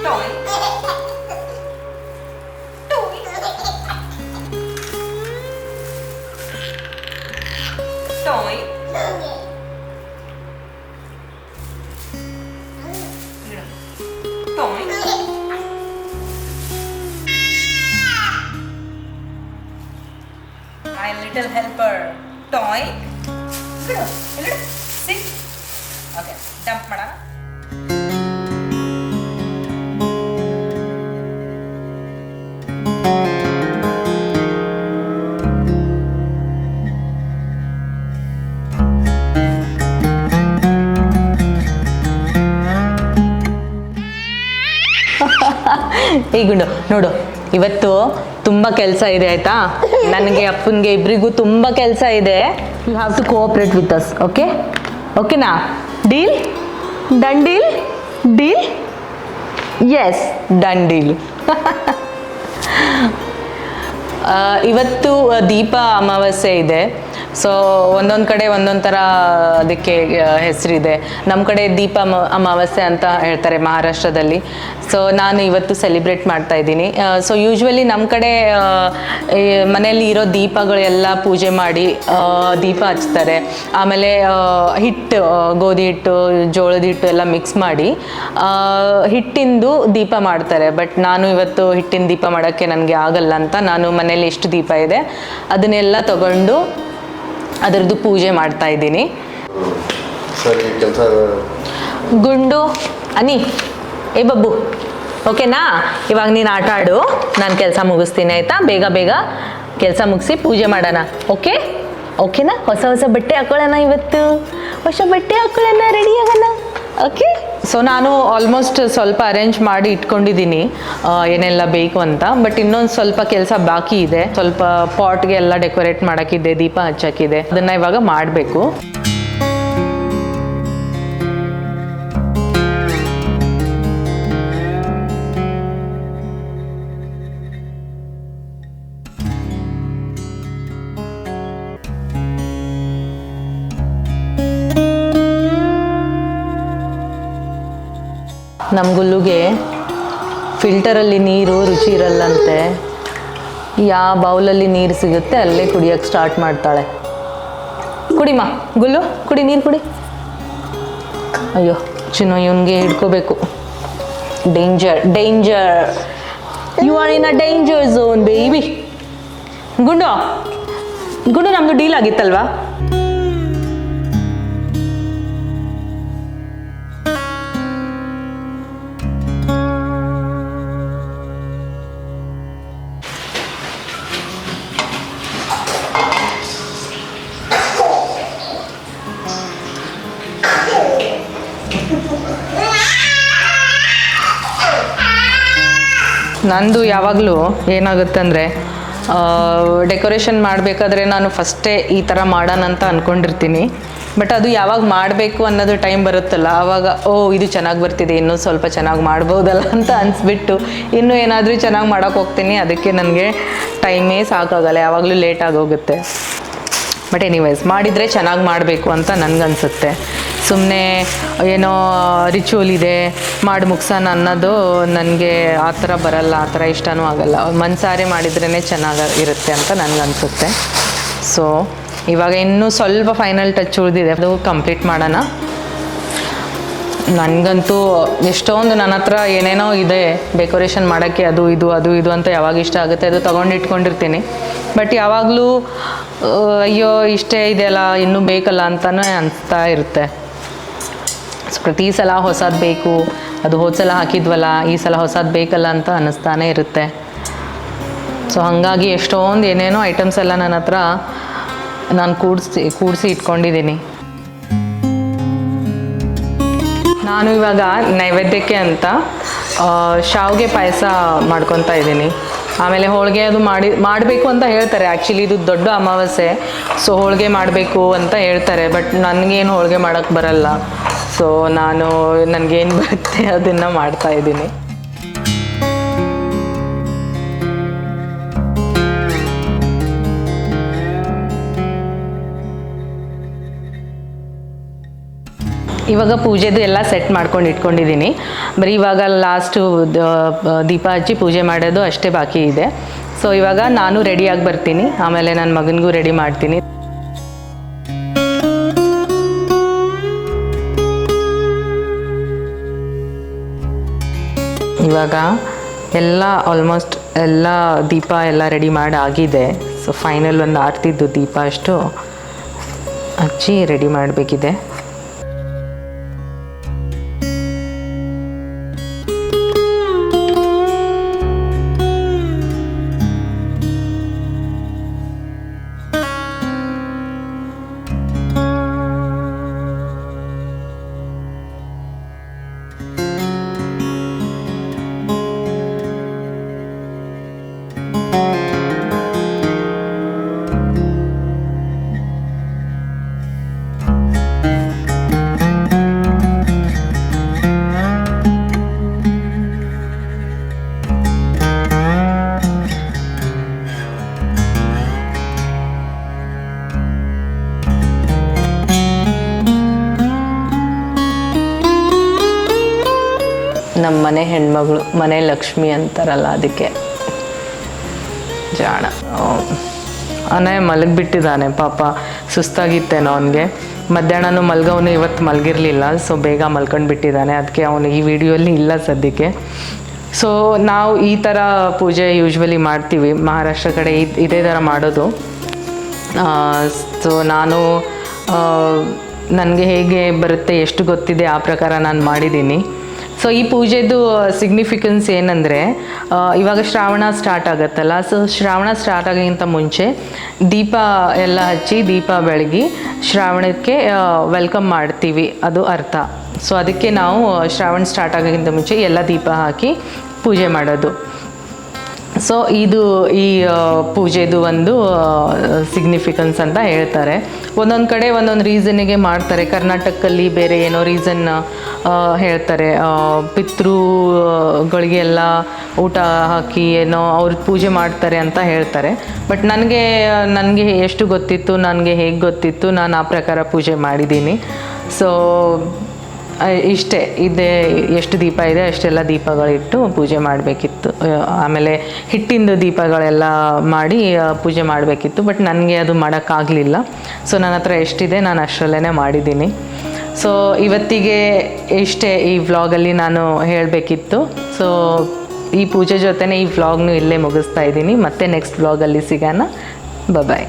Toy. Toy. Toy. My little helper. Toy. Good. Sit. Okay. Dump ಮಾಡೋಣ. ಈ ಗುಂಡು ನೋಡು, ಇವತ್ತು ತುಂಬ ಕೆಲಸ ಇದೆ ಆಯಿತಾ. ನನಗೆ ಅಪ್ಪನಿಗೆ ಇಬ್ಬರಿಗೂ ತುಂಬ ಕೆಲಸ ಇದೆ. You have to cooperate with us. Okay ಓಕೆನಾ? Deal? Done deal? Deal? Yes, done deal. ಇವತ್ತು ದೀಪ ಅಮಾವಾಸ್ಯೆ ಇದೆ. ಸೊ ಒಂದೊಂದು ಕಡೆ ಒಂದೊಂದು ಥರ ಅದಕ್ಕೆ ಹೆಸರಿದೆ. ನಮ್ಮ ಕಡೆ ದೀಪ ಅಮಾವಾಸ್ಯೆ ಅಂತ ಹೇಳ್ತಾರೆ ಮಹಾರಾಷ್ಟ್ರದಲ್ಲಿ. ಸೊ ನಾನು ಇವತ್ತು ಸೆಲಿಬ್ರೇಟ್ ಮಾಡ್ತಾ ಇದ್ದೀನಿ. ಸೊ ಯೂಶ್ವಲಿ ನಮ್ಮ ಕಡೆ ಮನೆಯಲ್ಲಿ ಇರೋ ದೀಪಗಳೆಲ್ಲ ಪೂಜೆ ಮಾಡಿ ದೀಪ ಹಚ್ತಾರೆ. ಆಮೇಲೆ ಹಿಟ್ಟು, ಗೋಧಿ ಹಿಟ್ಟು, ಜೋಳದ ಹಿಟ್ಟು ಎಲ್ಲ ಮಿಕ್ಸ್ ಮಾಡಿ ಹಿಟ್ಟಿಂದು ದೀಪ ಮಾಡ್ತಾರೆ. ಬಟ್ ನಾನು ಇವತ್ತು ಹಿಟ್ಟಿನ ದೀಪ ಮಾಡೋಕ್ಕೆ ನನಗೆ ಆಗಲ್ಲ ಅಂತ ನಾನು ಮನೇಲಿ ಎಷ್ಟು ದೀಪ ಇದೆ ಅದನ್ನೆಲ್ಲ ತಗೊಂಡು ಅದರದ್ದು ಪೂಜೆ ಮಾಡ್ತಾ ಇದ್ದೀನಿ. ಸರಿ, ಕೆಲಸ ಗುಂಡು ಅನಿ, ಏ ಬಬ್ಬು, ಓಕೆನಾ? ಇವಾಗ ನೀನು ಆಟ ಆಡು, ನಾನು ಕೆಲಸ ಮುಗಿಸ್ತೀನಿ ಆಯಿತಾ? ಬೇಗ ಬೇಗ ಕೆಲಸ ಮುಗಿಸಿ ಪೂಜೆ ಮಾಡೋಣ. ಓಕೆ ಓಕೆನಾ? ಹೊಸ ಹೊಸ ಬಟ್ಟೆ ಹಾಕೊಳ್ಳೋಣ, ಇವತ್ತು ಹೊಸ ಬಟ್ಟೆ ಹಾಕೊಳ್ಳೋಣ, ರೆಡಿ ಆಗೋಣ. ಓಕೆ. ಸೊ ನಾನು ಆಲ್ಮೋಸ್ಟ್ ಸ್ವಲ್ಪ ಅರೇಂಜ್ ಮಾಡಿ ಇಟ್ಕೊಂಡಿದ್ದೀನಿ ಏನೆಲ್ಲ ಬೇಕು ಅಂತ. ಬಟ್ ಇನ್ನೊಂದು ಸ್ವಲ್ಪ ಕೆಲಸ ಬಾಕಿ ಇದೆ. ಸ್ವಲ್ಪ ಪಾಟ್ಗೆ ಎಲ್ಲ ಡೆಕೋರೇಟ್ ಮಾಡೋಕ್ಕಿದೆ, ದೀಪ ಹಚ್ಚೋಕ್ಕಿದೆ. ಅದನ್ನು ಇವಾಗ ಮಾಡಬೇಕು. ನಮ್ಮ ಗುಲ್ಲುಗೆ ಫಿಲ್ಟರಲ್ಲಿ ನೀರು ರುಚಿ ಇರಲ್ಲಂತೆ. ಯಾವ ಬೌಲಲ್ಲಿ ನೀರು ಸಿಗುತ್ತೆ ಅಲ್ಲೇ ಕುಡಿಯೋಕ್ಕೆ ಸ್ಟಾರ್ಟ್ ಮಾಡ್ತಾಳೆ. ಕುಡಿಮಾ ಗುಲ್ಲು, ಕುಡಿ, ನೀರು ಕುಡಿ. ಅಯ್ಯೋ ಚಿನ್ನು, ಇವನಿಗೆ ಹಿಡ್ಕೋಬೇಕು. Danger danger, you are in a danger zone baby. ಗುಂಡು ಗುಂಡು, ನಮ್ಮದು ಡೀಲ್ ಆಗಿತ್ತಲ್ವಾ? ನಂದು ಯಾವಾಗಲೂ ಏನಾಗುತ್ತೆ ಅಂದರೆ ಡೆಕೋರೇಷನ್ ಮಾಡಬೇಕಾದ್ರೆ ನಾನು ಫಸ್ಟೇ ಈ ಥರ ಮಾಡೋಣ ಅಂತ ಅಂದ್ಕೊಂಡಿರ್ತೀನಿ. ಬಟ್ ಅದು ಯಾವಾಗ ಮಾಡಬೇಕು ಅನ್ನೋದು ಟೈಮ್ ಬರುತ್ತಲ್ಲ, ಆವಾಗ ಇದು ಚೆನ್ನಾಗಿ ಬರ್ತಿದೆ, ಇನ್ನೂ ಸ್ವಲ್ಪ ಚೆನ್ನಾಗಿ ಮಾಡ್ಬೋದಲ್ಲ ಅಂತ ಅನಿಸ್ಬಿಟ್ಟು ಇನ್ನೂ ಏನಾದರೂ ಚೆನ್ನಾಗಿ ಮಾಡೋಕ್ಕೆ ಹೋಗ್ತೀನಿ. ಅದಕ್ಕೆ ನನಗೆ ಟೈಮೇ ಸಾಕಾಗಲ್ಲ, ಯಾವಾಗಲೂ ಲೇಟ್ ಆಗೋಗುತ್ತೆ. ಬಟ್ ಎನಿವೇಸ್, ಮಾಡಿದರೆ ಚೆನ್ನಾಗಿ ಮಾಡಬೇಕು ಅಂತ ನನಗನ್ಸುತ್ತೆ. ಸುಮ್ಮನೆ ಏನೋ ರಿಚುವಲ್ ಇದೆ ಮಾಡಿ ಮುಗ್ಸೋಣ ಅನ್ನೋದು ನನಗೆ ಆ ಥರ ಬರಲ್ಲ, ಆ ಥರ ಇಷ್ಟನೂ ಆಗಲ್ಲ. ಮನಸಾರೆ ಮಾಡಿದ್ರೇ ಚೆನ್ನಾಗಿ ಇರುತ್ತೆ ಅಂತ ನನಗನ್ಸುತ್ತೆ. ಸೊ ಇವಾಗ ಇನ್ನೂ ಸ್ವಲ್ಪ ಫೈನಲ್ ಟಚ್ ಉಳಿದಿದೆ, ಅದು ಕಂಪ್ಲೀಟ್ ಮಾಡೋಣ. ನನಗಂತೂ ಎಷ್ಟೊಂದು ನನ್ನ ಹತ್ರ ಏನೇನೋ ಇದೆ ಡೆಕೋರೇಷನ್ ಮಾಡೋಕ್ಕೆ, ಅದು ಇದು ಅಂತ ಯಾವಾಗ ಇಷ್ಟ ಆಗುತ್ತೆ ಅದು ತೊಗೊಂಡು ಇಟ್ಕೊಂಡಿರ್ತೀನಿ. ಬಟ್ ಯಾವಾಗಲೂ ಅಯ್ಯೋ ಇಷ್ಟೇ ಇದೆಯಲ್ಲ, ಇನ್ನೂ ಬೇಕಲ್ಲ ಅಂತಲೇ ಅನಿಸ್ತಾ ಇರುತ್ತೆ. ಪ್ರತಿ ಸಲ ಹೊಸದು ಬೇಕು, ಅದು ಹೋದ ಸಲ ಹಾಕಿದ್ವಲ್ಲ, ಈ ಸಲ ಹೊಸದು ಬೇಕಲ್ಲ ಅಂತ ಅನ್ನಿಸ್ತಾನೆ ಇರುತ್ತೆ. ಸೊ ಹಾಗಾಗಿ ಎಷ್ಟೊಂದು ಏನೇನೋ ಐಟಮ್ಸ್ ಎಲ್ಲ ನನ್ನ ಹತ್ರ ನಾನು ಕೂಡಿಸಿ ಇಟ್ಕೊಂಡಿದ್ದೀನಿ. ನಾನು ಇವಾಗ ನೈವೇದ್ಯಕ್ಕೆ ಅಂತ ಶಾವಿಗೆ ಪಾಯಸ ಮಾಡ್ಕೊತಾ ಇದ್ದೀನಿ. ಆಮೇಲೆ ಹೋಳಿಗೆ ಅದು ಮಾಡಬೇಕು ಅಂತ ಹೇಳ್ತಾರೆ. ಆ್ಯಕ್ಚುಲಿ ಇದು ದೊಡ್ಡ ಅಮಾವಾಸ್ಯೆ, ಸೊ ಹೋಳಿಗೆ ಮಾಡಬೇಕು ಅಂತ ಹೇಳ್ತಾರೆ. ಬಟ್ ನನಗೇನು ಹೋಳಿಗೆ ಮಾಡೋಕ್ಕೆ ಬರಲ್ಲ. ಸೊ ನನಗೇನು ಬರುತ್ತೆ ಅದನ್ನು ಮಾಡ್ತಾಯಿದ್ದೀನಿ. ಇವಾಗ ಪೂಜೆದು ಎಲ್ಲ ಸೆಟ್ ಮಾಡ್ಕೊಂಡು ಇಟ್ಕೊಂಡಿದ್ದೀನಿ. ಬರೀ ಇವಾಗ ಲಾಸ್ಟು ದೀಪ ಹಚ್ಚಿ ಪೂಜೆ ಮಾಡೋದು ಅಷ್ಟೇ ಬಾಕಿ ಇದೆ. ಸೊ ಇವಾಗ ನಾನು ರೆಡಿಯಾಗಿ ಬರ್ತೀನಿ, ಆಮೇಲೆ ನನ್ನ ಮಗನಿಗೂ ರೆಡಿ ಮಾಡ್ತೀನಿ. ಇವಾಗ ಎಲ್ಲ ಆಲ್ಮೋಸ್ಟ್ ಎಲ್ಲ ದೀಪ ಎಲ್ಲ ರೆಡಿ ಮಾಡಿ ಆಗಿದೆ. ಸೊ ಫೈನಲ್ ಒಂದು ಆರ್ತಿದ್ದು ದೀಪ ಅಷ್ಟು ಹಚ್ಚಿ ರೆಡಿ ಮಾಡಬೇಕಿದೆ. ನಮ್ಮ ಮನೆ ಹೆಣ್ಮಗಳು, ಮನೆ ಲಕ್ಷ್ಮಿ ಅಂತಾರಲ್ಲ ಅದಕ್ಕೆ. ಜಾಣ ಅನೇ ಮಲಗಿಬಿಟ್ಟಿದ್ದಾನೆ ಪಾಪ, ಸುಸ್ತಾಗಿತ್ತೇನೋ ಅವನಿಗೆ. ಮಧ್ಯಾಹ್ನನೂ ಮಲ್ಗವನು, ಇವತ್ತು ಮಲಗಿರಲಿಲ್ಲ. ಸೊ ಬೇಗ ಮಲ್ಕೊಂಡ್ಬಿಟ್ಟಿದ್ದಾನೆ, ಅದಕ್ಕೆ ಅವನು ಈ ವಿಡಿಯೋಲಿ ಇಲ್ಲ ಸದ್ಯಕ್ಕೆ. ಸೊ ನಾವು ಈ ಥರ ಪೂಜೆ ಯೂಶ್ವಲಿ ಮಾಡ್ತೀವಿ, ಮಹಾರಾಷ್ಟ್ರ ಕಡೆ ಇದೇ ಥರ ಮಾಡೋದು. ಸೊ ನಾನು ನನಗೆ ಹೇಗೆ ಬರುತ್ತೆ, ಎಷ್ಟು ಗೊತ್ತಿದೆ ಆ ಪ್ರಕಾರ ನಾನು ಮಾಡಿದ್ದೀನಿ. ಸೊ ಈ ಪೂಜೆದು ಸಿಗ್ನಿಫಿಕೆನ್ಸ್ ಏನಂದರೆ, ಇವಾಗ ಶ್ರಾವಣ ಸ್ಟಾರ್ಟ್ ಆಗುತ್ತಲ್ಲ, ಸೊ ಶ್ರಾವಣ ಸ್ಟಾರ್ಟ್ ಆಗೋಕ್ಕಿಂತ ಮುಂಚೆ ದೀಪ ಎಲ್ಲ ಹಚ್ಚಿ ದೀಪ ಬೆಳಗಿ ಶ್ರಾವಣಕ್ಕೆ ವೆಲ್ಕಮ್ ಮಾಡ್ತೀವಿ, ಅದು ಅರ್ಥ. ಸೊ ಅದಕ್ಕೆ ನಾವು ಶ್ರಾವಣ ಸ್ಟಾರ್ಟ್ ಆಗೋಕ್ಕಿಂತ ಮುಂಚೆ ಎಲ್ಲ ದೀಪ ಹಾಕಿ ಪೂಜೆ ಮಾಡೋದು. ಸೊ ಇದು ಈ ಪೂಜೆದು ಒಂದು ಸಿಗ್ನಿಫಿಕೆನ್ಸ್ ಅಂತ ಹೇಳ್ತಾರೆ. ಒಂದೊಂದು ಕಡೆ ಒಂದೊಂದು ರೀಸನ್ನಿಗೆ ಮಾಡ್ತಾರೆ. ಕರ್ನಾಟಕದಲ್ಲಿ ಬೇರೆ ಏನೋ ರೀಸನ್ ಹೇಳ್ತಾರೆ, ಪಿತೃಗಳಿಗೆಲ್ಲ ಊಟ ಹಾಕಿ ಏನೋ ಅವ್ರ ಪೂಜೆ ಮಾಡ್ತಾರೆ ಅಂತ ಹೇಳ್ತಾರೆ. ಬಟ್ ನನಗೆ ಎಷ್ಟು ಗೊತ್ತಿತ್ತು, ನನಗೆ ಹೇಗೆ ಗೊತ್ತಿತ್ತು, ನಾನು ಆ ಪ್ರಕಾರ ಪೂಜೆ ಮಾಡಿದ್ದೀನಿ. ಸೊ ಇಷ್ಟೇ ಇದೆ, ಎಷ್ಟು ದೀಪ ಇದೆ ಅಷ್ಟೆಲ್ಲ ದೀಪಗಳಿಟ್ಟು ಪೂಜೆ ಮಾಡಬೇಕಿತ್ತು. ಆಮೇಲೆ ಹಿಟ್ಟಿಂದು ದೀಪಗಳೆಲ್ಲ ಮಾಡಿ ಪೂಜೆ ಮಾಡಬೇಕಿತ್ತು. ಬಟ್ ನನಗೆ ಅದು ಮಾಡೋಕ್ಕಾಗಲಿಲ್ಲ. ಸೊ ನನ್ನ ಹತ್ರ ಎಷ್ಟಿದೆ ನಾನು ಅಷ್ಟರಲ್ಲೇ ಮಾಡಿದ್ದೀನಿ. ಸೊ ಇವತ್ತಿಗೆ ಇಷ್ಟೇ ಈ ವ್ಲಾಗಲ್ಲಿ ನಾನು ಹೇಳಬೇಕಿತ್ತು. ಸೊ ಈ ಪೂಜೆ ಜೊತೆನೇ ಈ ವ್ಲಾಗ್ನು ಇಲ್ಲೇ ಮುಗಿಸ್ತಾ ಇದ್ದೀನಿ. ಮತ್ತೆ ನೆಕ್ಸ್ಟ್ ವ್ಲಾಗಲ್ಲಿ ಸಿಗೋಣ. ಬಾಯ್.